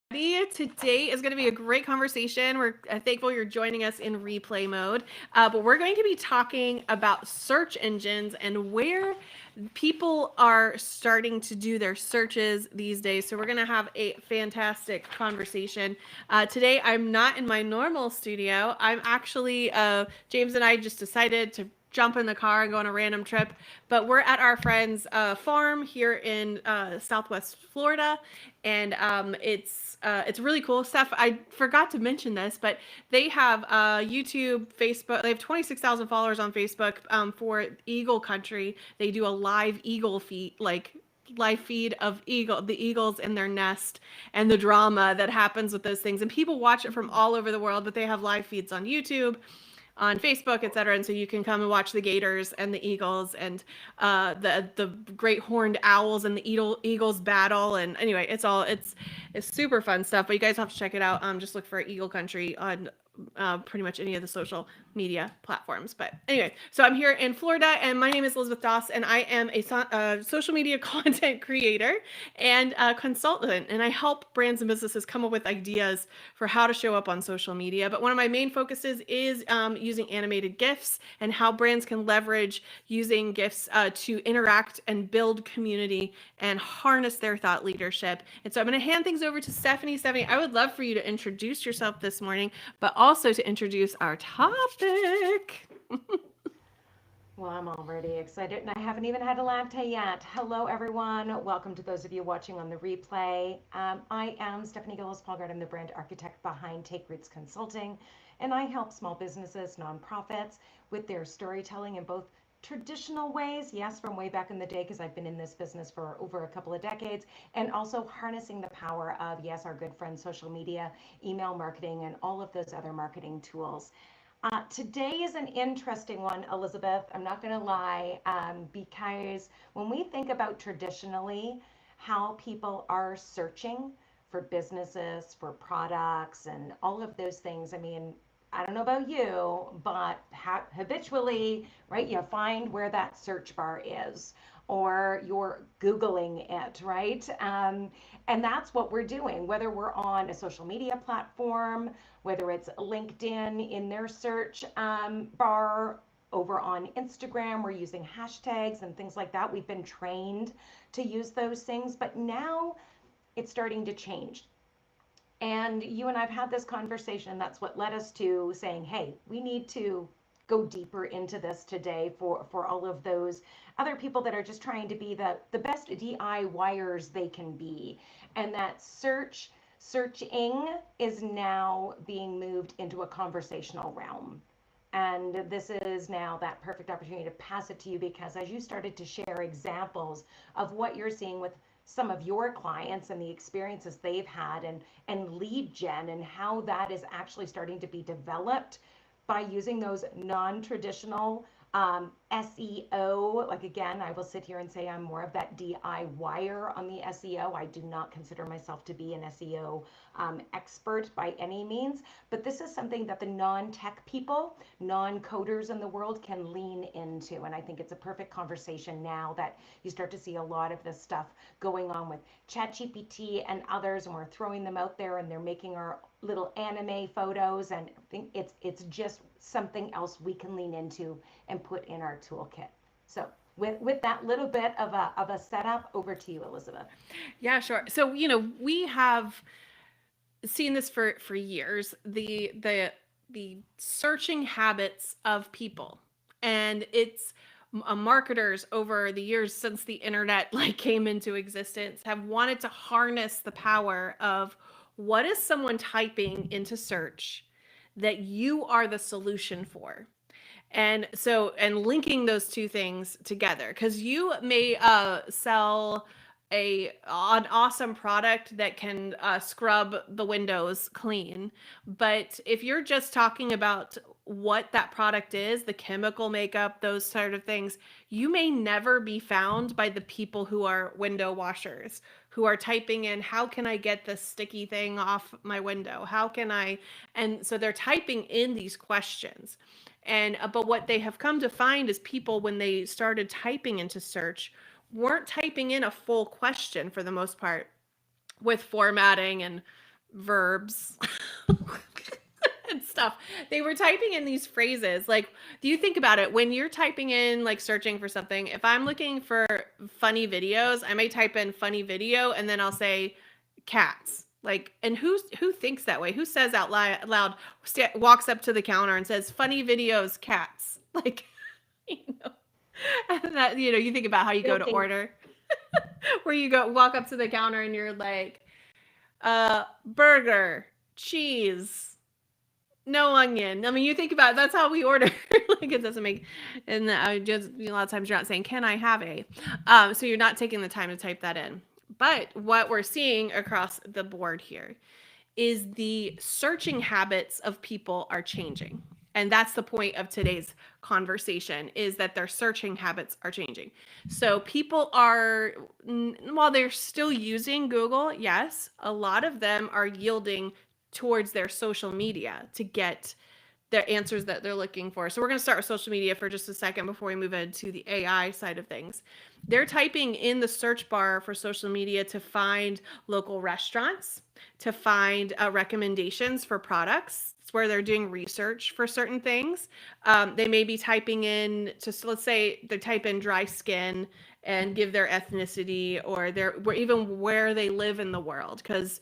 Today is going to be a great conversation. We're thankful you're joining us in replay mode, but we're going to be talking about search engines and where people are starting to do their searches these days. So we're going to have a fantastic conversation. Today, I'm not in my normal studio. I'm actually, James and I just decided to jump in the car and go on a random trip. But we're at our friend's farm here in Southwest Florida, and it's really cool stuff. I forgot to mention this, but they have YouTube, Facebook. They have 26,000 followers on Facebook for Eagle Country. They do a live eagle feed, like live feed of the eagles in their nest and the drama that happens with those things. And people watch it from all over the world, but they have live feeds on YouTube, on Facebook, etc. And so you can come and watch the gators and the eagles and the great horned owls and the eagles battle. And anyway, it's super fun stuff. But you guys have to check it out. Just look for Eagle Country on pretty much any of the social media platforms. But anyway, so I'm here in Florida, and my name is Elizabeth Doss, and I am a social media content creator and a consultant, and I help brands and businesses come up with ideas for how to show up on social media. But one of my main focuses is using animated GIFs and how brands can leverage using GIFs to interact and build community and harness their thought leadership. And so I'm going to hand things over to Stephanie. Stephanie, I would love for you to introduce yourself this morning, but also to introduce our topic. Well, I'm already excited, and I haven't even had a latte yet. Hello, everyone. Welcome to those of you watching on the replay. I am Stephanie Gillis-Palgard. I'm the brand architect behind Take Roots Consulting, and I help small businesses, nonprofits with their storytelling in both traditional ways, yes, from way back in the day, because I've been in this business for over a couple of decades, and also harnessing the power of, yes, our good friend social media, email marketing, and all of those other marketing tools. Today is an interesting one, Elizabeth. I'm not going to lie, because when we think about traditionally how people are searching for businesses, for products, and all of those things, I mean, I don't know about you, but habitually, right, you find where that search bar is, or you're Googling it, right? And that's what we're doing, whether we're on a social media platform, whether it's LinkedIn in their search bar, over on Instagram, we're using hashtags and things like that. We've been trained to use those things, but now it's starting to change. And you and I've had this conversation, and that's what led us to saying, hey, we need to go deeper into this today for all of those other people that are just trying to be the best DIYers they can be. And that searching is now being moved into a conversational realm. And this is now that perfect opportunity to pass it to you, because as you started to share examples of what you're seeing with some of your clients and the experiences they've had, and lead gen, and how that is actually starting to be developed by using those non-traditional SEO. Like, again, I will sit here and say I'm more of that DIYer on the SEO. I do not consider myself to be an SEO expert by any means, but this is something that the non-tech people, non-coders in the world can lean into. And I think it's a perfect conversation now that you start to see a lot of this stuff going on with ChatGPT and others, and we're throwing them out there, and they're making our little anime photos, and I think it's just something else we can lean into and put in our toolkit. So with that little bit of a setup, over to you, Elizabeth. Yeah, sure. So, we have seen this for years, the searching habits of people, and it's marketers over the years since the internet came into existence have wanted to harness the power of what is someone typing into search that you are the solution for. And so, and linking those two things together, because you may sell an awesome product that can scrub the windows clean, but if you're just talking about what that product is, the chemical makeup, those sort of things, you may never be found by the people who are window washers, who are typing in, how can I get this sticky thing off my window? How can I? And so they're typing in these questions. And but what they have come to find is people, when they started typing into search, weren't typing in a full question for the most part, with formatting and verbs and stuff. They were typing in these phrases. Like, do you think about it when you're typing in, like, searching for something? If I'm looking for funny videos, I may type in funny video and then I'll say cats. Like, and who thinks that way? Who says out loud, walks up to the counter and says funny videos, cats? Like, you know, and that, you think about how you go to Joking. order, where you walk up to the counter and you're like, burger, cheese, no onion. I mean, you think about it, that's how we order. Like, it doesn't make, and just a lot of times you're not saying, "Can I have a?" So you're not taking the time to type that in. But what we're seeing across the board here is the searching habits of people are changing. And that's the point of today's conversation, is that their searching habits are changing. So people are, while they're still using Google, yes, a lot of them are yielding towards their social media to get the answers that they're looking for. So we're going to start with social media for just a second before we move into the AI side of things. They're typing in the search bar for social media to find local restaurants, to find recommendations for products. It's where they're doing research for certain things. They may be typing in, so let's say they type in dry skin and give their ethnicity or even where they live in the world, because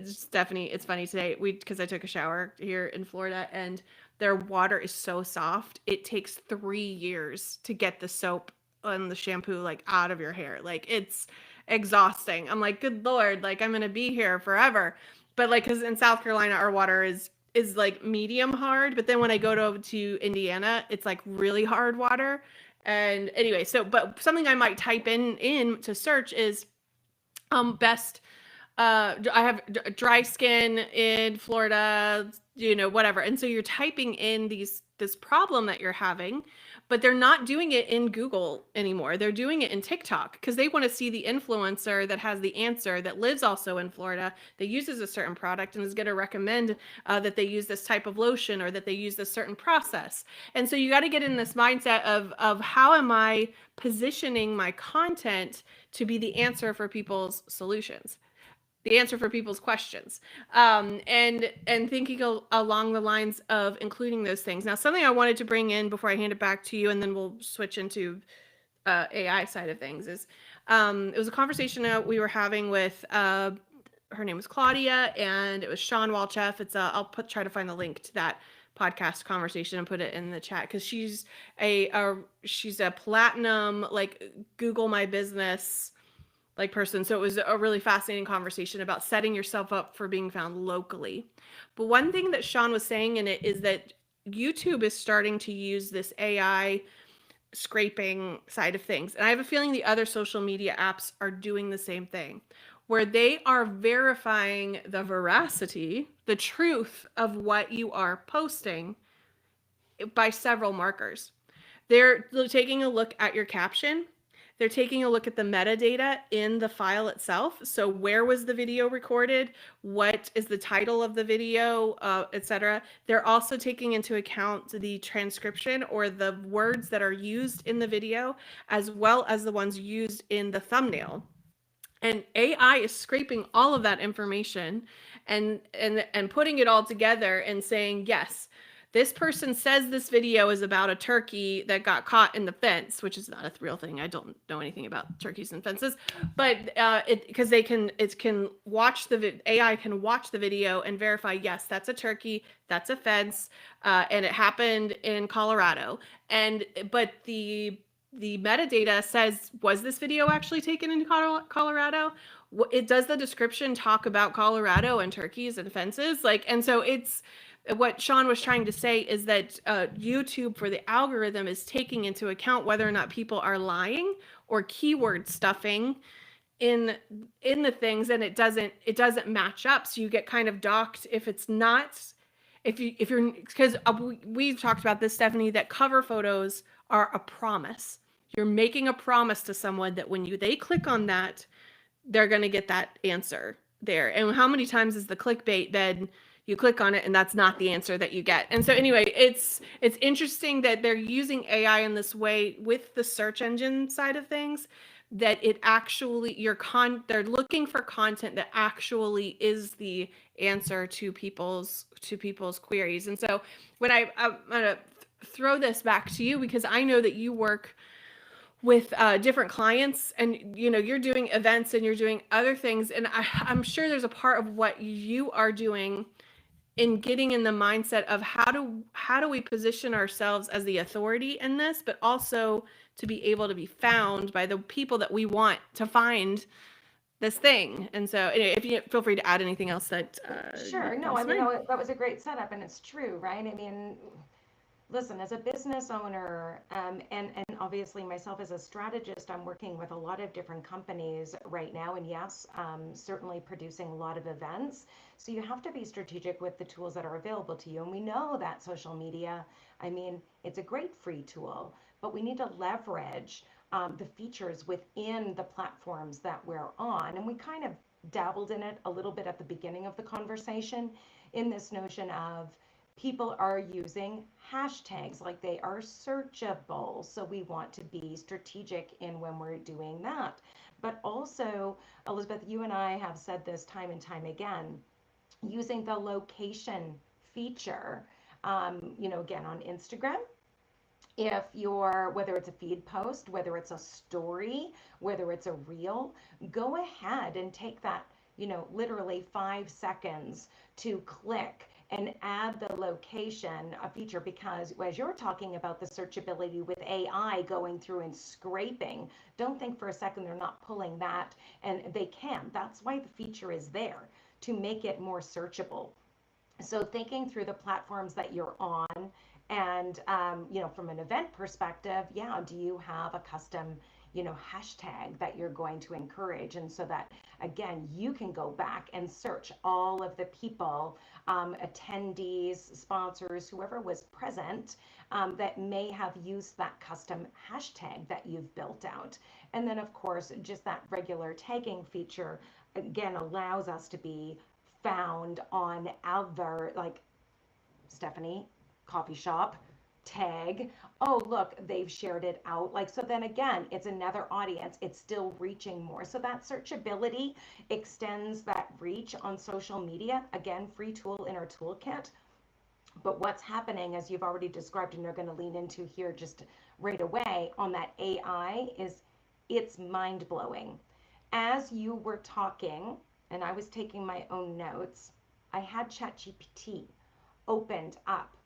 Stephanie, it's funny today, because I took a shower here in Florida and their water is so soft. It takes 3 years to get the soap and the shampoo like out of your hair. Like, it's exhausting. I'm like, good Lord, like, I'm gonna be here forever. But like, because in South Carolina, our water is like medium hard, but then when I go to Indiana, it's like really hard water. And anyway, but something I might type in to search is best I have dry skin in Florida, whatever. And so you're typing in this problem that you're having, but they're not doing it in Google anymore. They're doing it in TikTok because they want to see the influencer that has the answer, that lives also in Florida, that uses a certain product and is going to recommend that they use this type of lotion or that they use this certain process. And so you got to get in this mindset of how am I positioning my content to be the answer for people's solutions, the answer for people's questions, and thinking along the lines of including those things. Now, something I wanted to bring in before I hand it back to you, and then we'll switch into AI side of things, is it was a conversation that we were having with her name was Claudia, and it was Sean Walchef. I'll try to find the link to that podcast conversation and put it in the chat, because she's a platinum, like, Google My Business like person. So it was a really fascinating conversation about setting yourself up for being found locally. But one thing that Sean was saying in it is that YouTube is starting to use this AI scraping side of things. And I have a feeling the other social media apps are doing the same thing, where they are verifying the veracity, the truth of what you are posting by several markers. They're taking a look at your caption. They're taking a look at the metadata in the file itself. So where was the video recorded? What is the title of the video, etc. They're also taking into account the transcription or the words that are used in the video, as well as the ones used in the thumbnail. And AI is scraping all of that information and putting it all together and saying, yes, this person says this video is about a turkey that got caught in the fence, which is not a real thing. I don't know anything about turkeys and fences, but because AI can watch the video and verify, yes, that's a turkey, that's a fence, and it happened in Colorado. But the metadata says, was this video actually taken in Colorado? It does the description talk about Colorado and turkeys and fences, and so it's what Sean was trying to say is that YouTube, for the algorithm, is taking into account whether or not people are lying or keyword stuffing in the things, and it doesn't match up. So you get kind of docked if it's not, if you're, because we've talked about this, Stephanie, that cover photos are a promise. You're making a promise to someone that when they click on that, they're going to get that answer there. And how many times is the clickbait then you click on it and that's not the answer that you get? And so anyway, it's interesting that they're using AI in this way with the search engine side of things, that it actually they're looking for content that actually is the answer to people's queries. And so when I'm gonna throw this back to you, because I know that you work with different clients, and you're doing events and you're doing other things, and I'm sure there's a part of what you are doing in getting in the mindset of how do we position ourselves as the authority in this, but also to be able to be found by the people that we want to find this thing. And so anyway, if you feel free to add anything else that Sure. No, comes I to mean, mind. that was a great setup, and it's true, right? I mean, listen, as a business owner, and obviously myself as a strategist, I'm working with a lot of different companies right now, and yes, certainly producing a lot of events. So you have to be strategic with the tools that are available to you. And we know that social media, I mean, it's a great free tool, but we need to leverage the features within the platforms that we're on. And we kind of dabbled in it a little bit at the beginning of the conversation in this notion of people are using hashtags, like they are searchable. So we want to be strategic in when we're doing that. But also, Elizabeth, you and I have said this time and time again, using the location feature, again, on Instagram, if you're, whether it's a feed post, whether it's a story, whether it's a reel, go ahead and take that, literally 5 seconds to click and add the location a feature, because as you're talking about the searchability with AI going through and scraping, don't think for a second they're not pulling that, and they can. That's why the feature is there, to make it more searchable. So thinking through the platforms that you're on, and from an event perspective, yeah, do you have a custom hashtag that you're going to encourage? And so that, again, you can go back and search all of the people, attendees, sponsors, whoever was present, that may have used that custom hashtag that you've built out. And then of course, just that regular tagging feature again allows us to be found on other, like, Stephanie, coffee shop, tag. Oh, look, they've shared it out. Like, so then again, it's another audience. It's still reaching more. So that searchability extends that reach on social media. Again, free tool in our toolkit. But what's happening, as you've already described, and you're going to lean into here just right away on that AI, is it's mind blowing. As you were talking, and I was taking my own notes, I had ChatGPT opened up,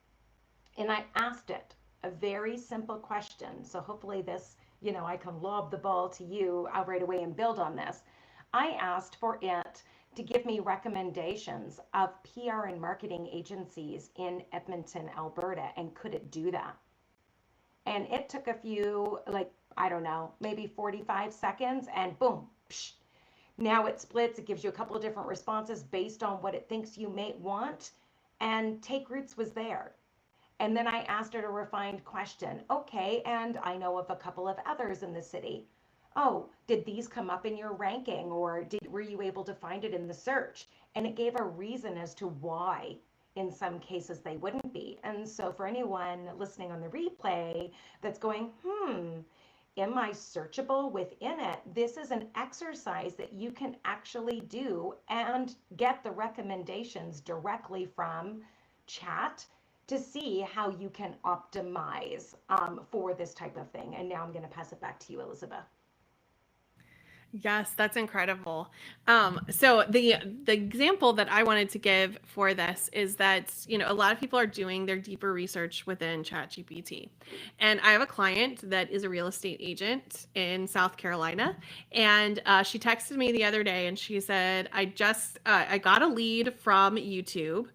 and I asked it a very simple question. So hopefully this, I can lob the ball to you right away and build on this. I asked for it to give me recommendations of PR and marketing agencies in Edmonton, Alberta, and could it do that? And it took a few, like, I don't know, maybe 45 seconds, and boom, psh, now it splits. It gives you a couple of different responses based on what it thinks you may want. And Take Roots was there. And then I asked her a refined question. Okay, and I know of a couple of others in the city. Oh, did these come up in your ranking, or were you able to find it in the search? And it gave a reason as to why in some cases they wouldn't be. And so for anyone listening on the replay that's going, am I searchable within it? This is an exercise that you can actually do and get the recommendations directly from chat to see how you can optimize for this type of thing. And now I'm going to pass it back to you, Elizabeth. Yes, that's incredible. So the example that I wanted to give for this is that a lot of people are doing their deeper research within ChatGPT, and I have a client that is a real estate agent in South Carolina, and she texted me the other day and she said, I got a lead from YouTube,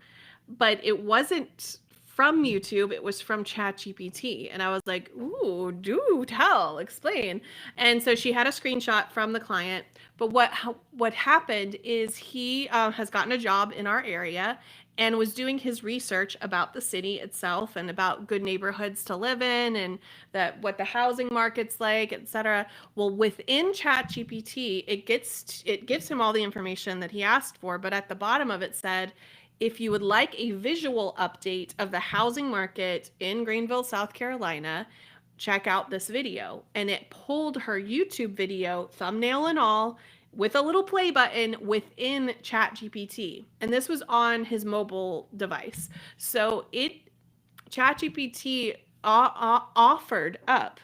but it wasn't from YouTube, it was from ChatGPT. And I was like, ooh, do tell, explain. And so she had a screenshot from the client. But what happened is he has gotten a job in our area and was doing his research about the city itself and about good neighborhoods to live in and that what the housing market's like, etc. Well, within ChatGPT, it gives him all the information that he asked for, but at the bottom of it said, if you would like a visual update of the housing market in Greenville, South Carolina, check out this video. And it pulled her YouTube video, thumbnail and all, with a little play button within ChatGPT. And this was on his mobile device. So ChatGPT offered up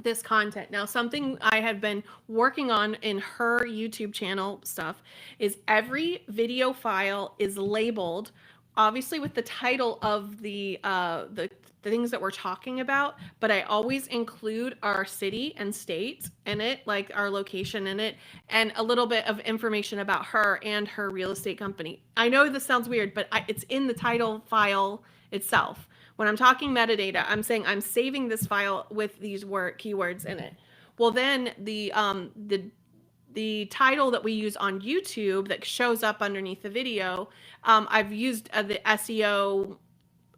this content. Now, something I have been working on in her YouTube channel stuff is every video file is labeled, obviously with the title of the things that we're talking about, but I always include our city and state in it, like our location in it, and a little bit of information about her and her real estate company. I know this sounds weird, but it's in the title file itself. When I'm talking metadata, I'm saying I'm saving this file with these keywords in it. Well, then the title that we use on YouTube that shows up underneath the video, I've used the SEO.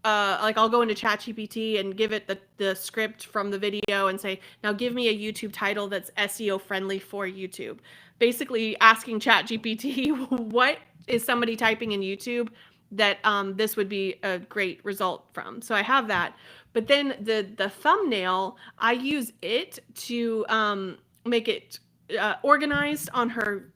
Like I'll go into ChatGPT and give it the script from the video and say, now give me a YouTube title that's SEO friendly for YouTube. Basically asking ChatGPT what is somebody typing in YouTube that this would be a great result from. So I have that. But then the thumbnail, I use it to make it organized on her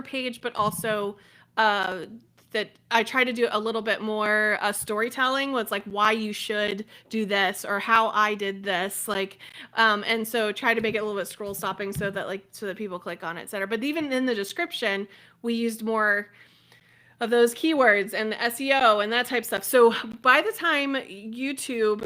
page, but also uh, that I try to do a little bit more storytelling with like why you should do this or how I did this, like, and so try to make it a little bit scroll stopping so that people click on it, etc. But even in the description, we used more of those keywords and the SEO and that type stuff. So by the time ChatGPT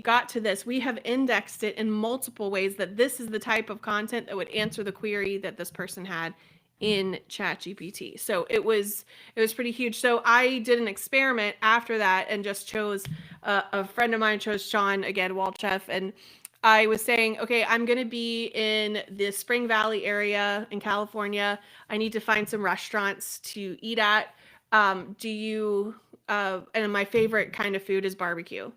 got to this, we have indexed it in multiple ways that this is the type of content that would answer the query that this person had in ChatGPT. So it was pretty huge. So I did an experiment after that and just chose a friend of mine chose Sean again, Walchef, and I was saying, okay, I'm going to be in the Spring Valley area in California. I need to find some restaurants to eat at. And my favorite kind of food is barbecue.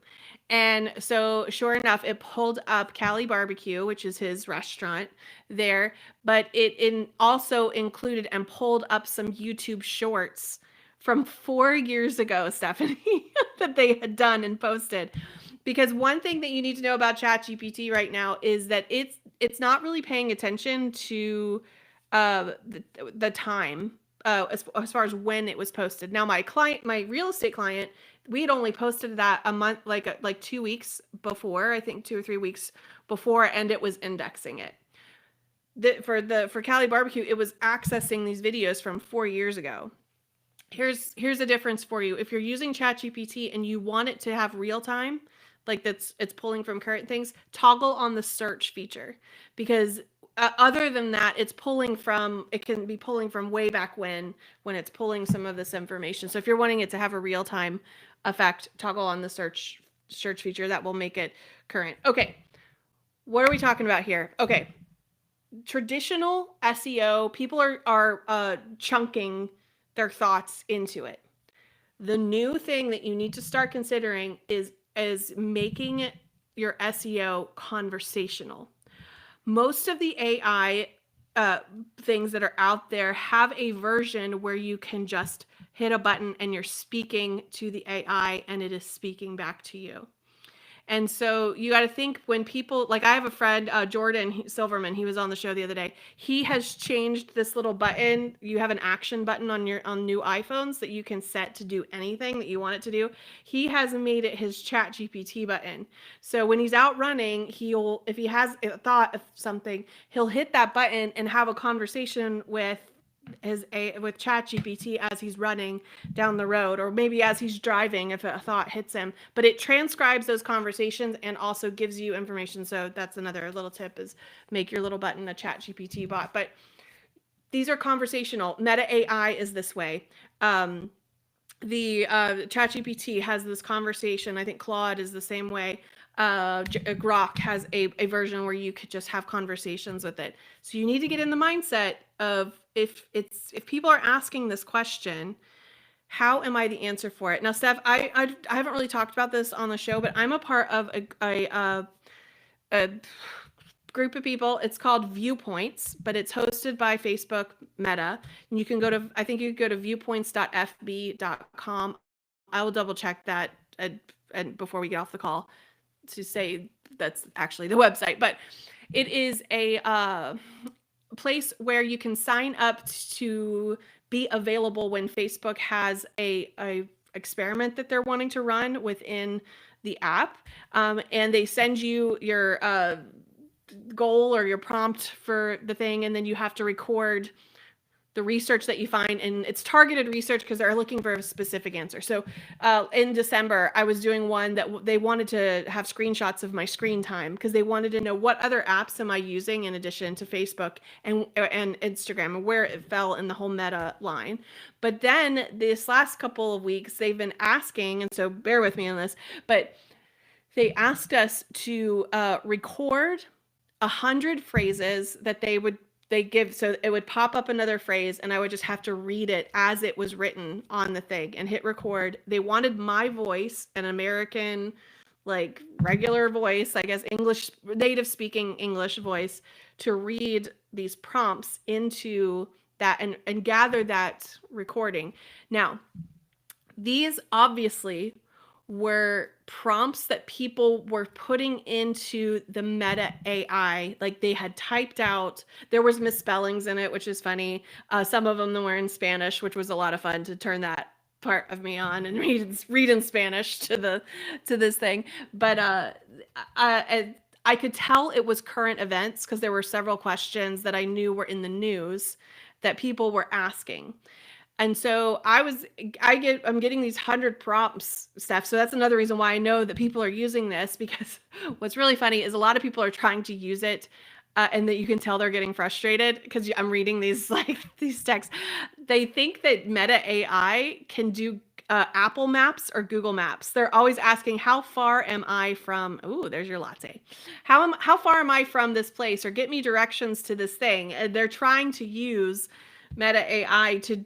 And so, sure enough, it pulled up Cali Barbecue, which is his restaurant there, but it also included and pulled up some YouTube shorts from 4 years ago, Stephanie, that they had done and posted. Because one thing that you need to know about ChatGPT right now is that it's not really paying attention to the time as far as when it was posted. Now, my real estate client, we had only posted that a month, like 2 weeks before, I think 2 or 3 weeks before, and it was indexing it. For Cali Barbecue, it was accessing these videos from 4 years ago. Here's a difference for you. If you're using ChatGPT and you want it to have real time, like it's pulling from current things, toggle on the search feature, because other than that, it can be pulling from way back when it's pulling some of this information. So if you're wanting it to have a real time effect, toggle on the search feature. That will make it current. Okay, what are we talking about here? Okay, traditional SEO, people are chunking their thoughts into it. The new thing that you need to start considering is making your SEO conversational. Most of the AI things that are out there have a version where you can just hit a button and you're speaking to the AI and it is speaking back to you. And so you got to think when people, like I have a friend, Jordan Silverman, he was on the show the other day. He has changed this little button. You have an action button on new iPhones that you can set to do anything that you want it to do. He has made it his Chat GPT button. So when he's out running, if he has a thought of something, he'll hit that button and have a conversation with ChatGPT as he's running down the road, or maybe as he's driving if a thought hits him. But it transcribes those conversations and also gives you information. So that's another little tip, is make your little button a ChatGPT bot. But these are conversational. Meta AI is this way. The ChatGPT has this conversation. I think Claude is the same way. Grok has a version where you could just have conversations with it. So you need to get in the mindset of if people are asking this question, how am I the answer for it? Now, Steph, I haven't really talked about this on the show, but I'm a part of a group of people. It's called Viewpoints, but it's hosted by Facebook Meta. And you can go to viewpoints.fb.com. I will double check that and before we get off the call. to say that's actually the website, but it is a place where you can sign up to be available when Facebook has a experiment that they're wanting to run within the app, and they send you your goal or your prompt for the thing, and then you have to record the research that you find, and it's targeted research because they're looking for a specific answer. So in December, I was doing one that they wanted to have screenshots of my screen time because they wanted to know what other apps am I using in addition to Facebook and Instagram, and where it fell in the whole meta line. But then this last couple of weeks, they've been asking, and so bear with me on this, but they asked us to record 100 phrases that they give, so it would pop up another phrase and I would just have to read it as it was written on the thing and hit record. They wanted my voice, an American, like regular voice, I guess English, native speaking English voice, to read these prompts into that and gather that recording. Now, these obviously were prompts that people were putting into the Meta AI. Like they had typed out, there was misspellings in it, which is funny. Some of them were in Spanish, which was a lot of fun to turn that part of me on and read in Spanish to this thing. But I could tell it was current events because there were several questions that I knew were in the news that people were asking. And so I'm getting these 100 prompts, Steph. So that's another reason why I know that people are using this, because what's really funny is a lot of people are trying to use it, and that you can tell they're getting frustrated because I'm reading these like these texts. They think that Meta AI can do Apple Maps or Google Maps. They're always asking, "How far am I from?" Ooh, there's your latte. How far am I from this place? Or get me directions to this thing. And they're trying to use Meta AI to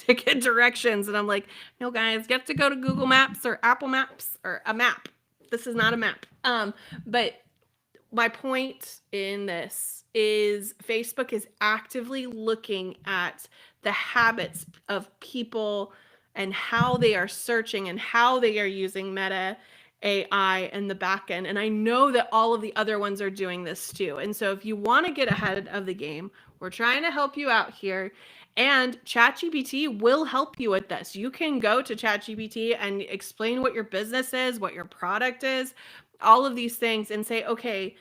get directions, and I'm like, no, guys, you have to go to Google Maps or Apple Maps or a map. This is not a map. But my point in this is Facebook is actively looking at the habits of people and how they are searching and how they are using Meta AI in the back end. And I know that all of the other ones are doing this too. And so if you want to get ahead of the game, we're trying to help you out here. And ChatGPT will help you with this. You can go to ChatGPT and explain what your business is, what your product is, all of these things, and say, okay,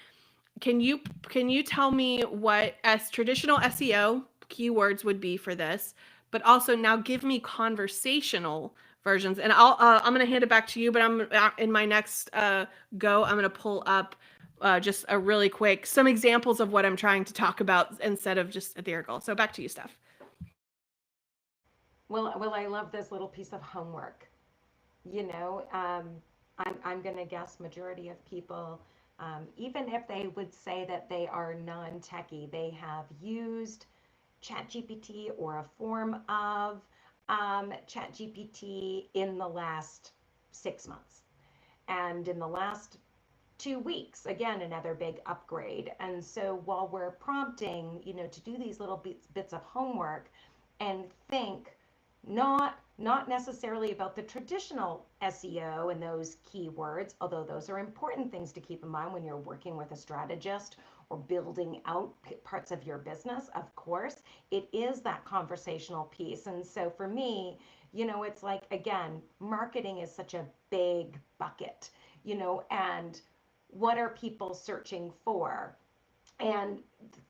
can you tell me what as traditional SEO keywords would be for this, but also now give me conversational versions. And I'm going to hand it back to you, but I'm in my next go, I'm going to pull up just a really quick some examples of what I'm trying to talk about instead of just ethereal. So back to you, Steph. Well, I love this little piece of homework. You know, I'm going to guess majority of people, even if they would say that they are non-techie, they have used ChatGPT or a form of ChatGPT in the last 6 months. And in the last 2 weeks, again, another big upgrade. And so while we're prompting, to do these little bits of homework and think not necessarily about the traditional SEO and those keywords, although those are important things to keep in mind when you're working with a strategist or building out parts of your business. Of course, it is that conversational piece. And so for me, it's like, again, marketing is such a big bucket, and what are people searching for? And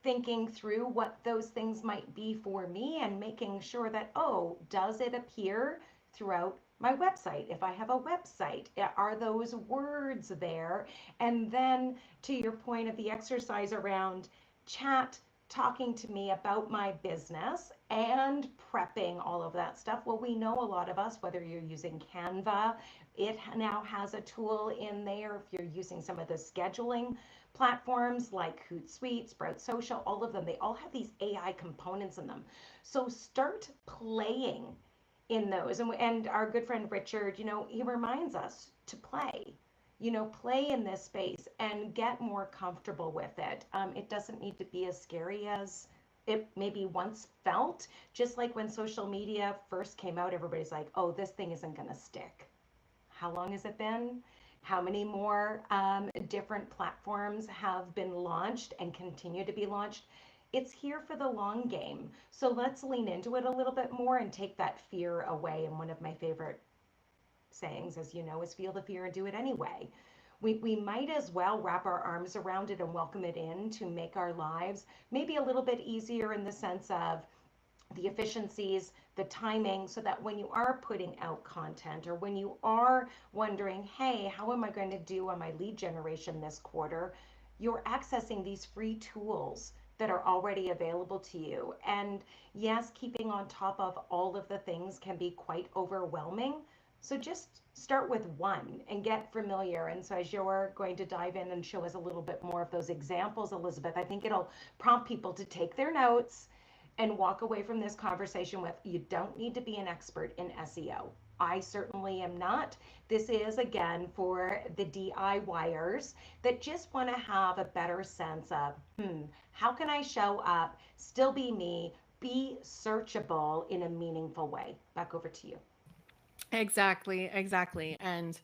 thinking through what those things might be for me and making sure that, oh, does it appear throughout my website? If I have a website, are those words there? And then to your point of the exercise around chat talking to me about my business and prepping all of that stuff. Well, we know a lot of us, whether you're using Canva, it now has a tool in there. If you're using some of the scheduling platforms like Hootsuite, Sprout Social, all of them, they all have these AI components in them. So start playing in those. And our good friend Richard, he reminds us to play. Play in this space and get more comfortable with it. It doesn't need to be as scary as it maybe once felt. Just like when social media first came out, everybody's like, oh, this thing isn't going to stick. How long has it been? How many more different platforms have been launched and continue to be launched? It's here for the long game. So let's lean into it a little bit more and take that fear away. And one of my favorite sayings, as you know, is feel the fear and do it anyway. We might as well wrap our arms around it and welcome it in to make our lives maybe a little bit easier in the sense of the efficiencies, the timing, so that when you are putting out content or when you are wondering, hey, how am I going to do on my lead generation this quarter? You're accessing these free tools that are already available to you. And yes, keeping on top of all of the things can be quite overwhelming. So just start with one and get familiar. And so, as you're going to dive in and show us a little bit more of those examples, Elizabeth, I think it'll prompt people to take their notes and walk away from this conversation with you don't need to be an expert in SEO. I certainly am not. This is again for the DIYers that just want to have a better sense of, how can I show up, still be me, be searchable in a meaningful way? Back over to you. Exactly, exactly. And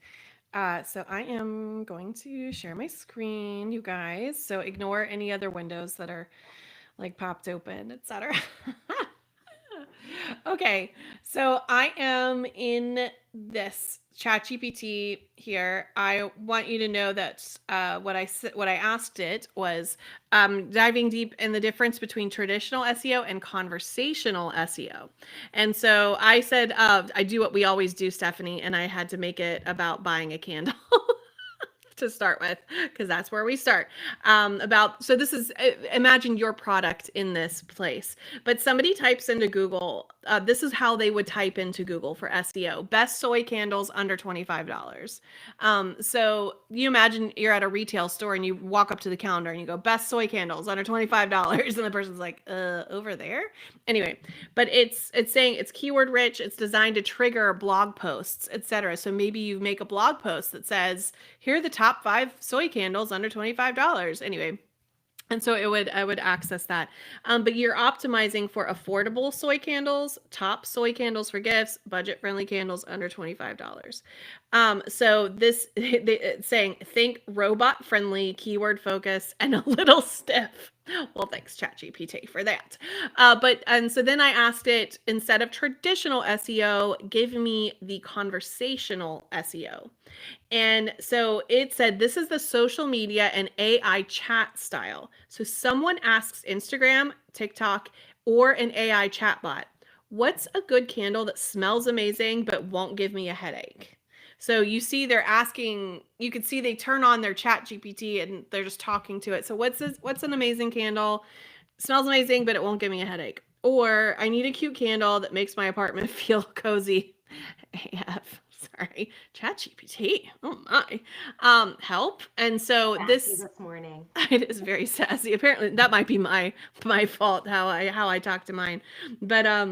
so I am going to share my screen, you guys. So ignore any other windows that are like popped open, etc. Okay, so I am in this chat GPT here. I want you to know that what I asked it was diving deep in the difference between traditional SEO and conversational SEO. And so I said, I do what we always do, Stephanie, and I had to make it about buying a candle. To start with, because that's where we start. So this is, imagine your product in this place, but somebody types into Google, this is how they would type into Google for SEO: best soy candles under $25. So you imagine you're at a retail store and you walk up to the counter and you go, best soy candles under $25. And the person's like, over there. Anyway, but it's saying it's keyword rich, it's designed to trigger blog posts, etc. So maybe you make a blog post that says, here are the top 5 soy candles under $25. Anyway, and so I would access that. But you're optimizing for affordable soy candles, top soy candles for gifts, budget friendly candles under $25. So this it's saying think robot friendly, keyword focus, and a little stiff. Well, thanks ChatGPT for that. And so then I asked it, instead of traditional SEO, give me the conversational SEO. And so it said, this is the social media and AI chat style. So someone asks Instagram, TikTok, or an AI chatbot, what's a good candle that smells amazing but won't give me a headache? So you see they're asking, you could see they turn on their chat GPT and they're just talking to it. So what's an amazing candle? Smells amazing, but it won't give me a headache. Or I need a cute candle that makes my apartment feel cozy. AF. Sorry, ChatGPT. Oh my. Help. And so Sassy this this morning. it is very sassy. Apparently, that might be my fault how I talk to mine. But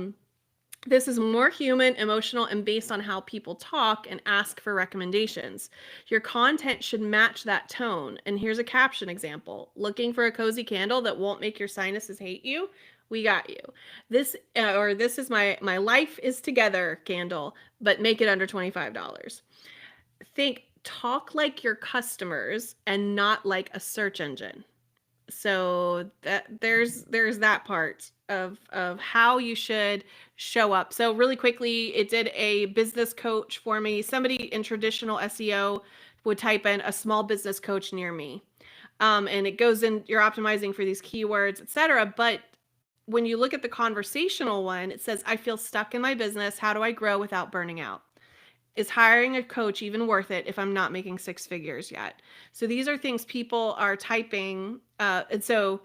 this is more human, emotional, and based on how people talk and ask for recommendations. Your content should match that tone. And here's a caption example: looking for a cozy candle that won't make your sinuses hate you? We got you. This is my life is together candle, but make it under $25. Talk like your customers and not like a search engine. So that there's that part of how you should show up. So really quickly, it did a business coach for me. Somebody in traditional SEO would type in a small business coach near me. And it goes in, you're optimizing for these keywords, etc. But when you look at the conversational one, it says, I feel stuck in my business. How do I grow without burning out? Is hiring a coach even worth it if I'm not making 6 figures yet? So these are things people are typing. And so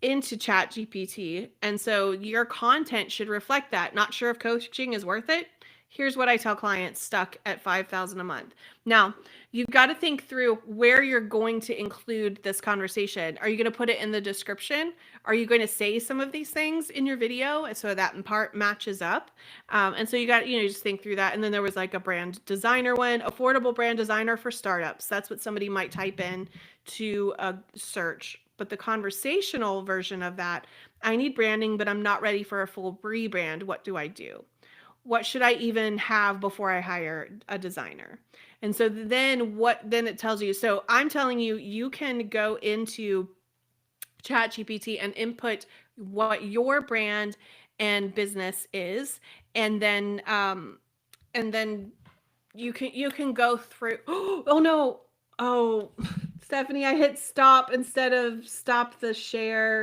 into chat GPT. And so your content should reflect that. Not sure if coaching is worth it? Here's what I tell clients stuck at 5,000 a month. Now, you've got to think through where you're going to include this conversation. Are you going to put it in the description? Are you going to say some of these things in your video so that in part matches up? And so you got, just think through that. And then there was like a brand designer one, affordable brand designer for startups. That's what somebody might type in to a search. But the conversational version of that, I need branding, but I'm not ready for a full rebrand. What do I do? what should I even have before I hire a designer? And so then it tells you. So I'm telling you, you can go into ChatGPT and input what your brand and business is, and then you can go through. Oh no! Oh, Stephanie, I hit stop instead of stop the share.